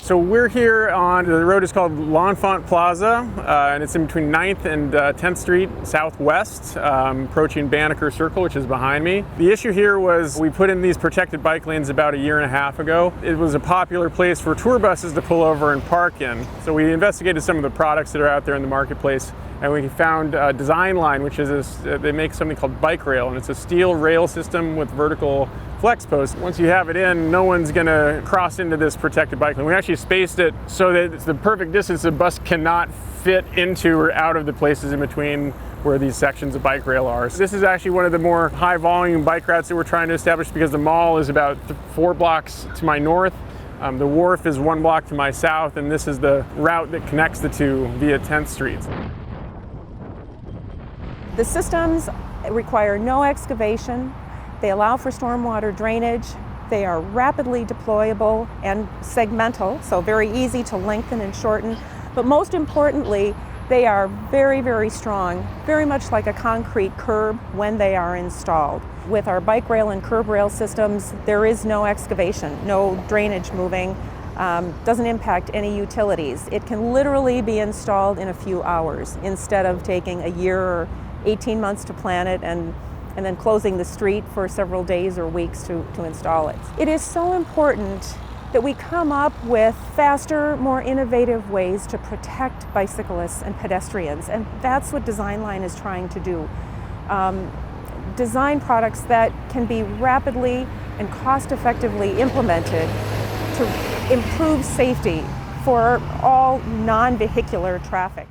So we're here on, the road is called L'Enfant Plaza, and it's in between 9th and 10th Street Southwest, approaching Banneker Circle, which is behind me. The issue here was we put in these protected bike lanes about a year and a half ago. It was a popular place for tour buses to pull over and park in. So we investigated some of the products that are out there in the marketplace, and we found DezignLine, which is they make something called BikeRail, and it's a steel rail system with vertical flex posts. Once you have it in, no one's going to cross into this protected bike lane. We actually spaced it so that it's the perfect distance the bus cannot fit into or out of the places in between where these sections of bike rail are. So this is actually one of the more high volume bike routes that we're trying to establish because the mall is about 4 blocks to my north. The wharf is 1 block to my south, and this is the route that connects the two via 10th Street. The systems require no excavation. They allow for stormwater drainage. They are rapidly deployable and segmental, so very easy to lengthen and shorten. But most importantly, they are very, very strong, very much like a concrete curb when they are installed. With our bike rail and curb rail systems, there is no excavation, no drainage moving, doesn't impact any utilities. It can literally be installed in a few hours instead of taking a year or 18 months to plan it and then closing the street for several days or weeks to install it. It is so important that we come up with faster, more innovative ways to protect bicyclists and pedestrians, and that's what DezignLine is trying to do. Design products that can be rapidly and cost-effectively implemented to improve safety for all non-vehicular traffic.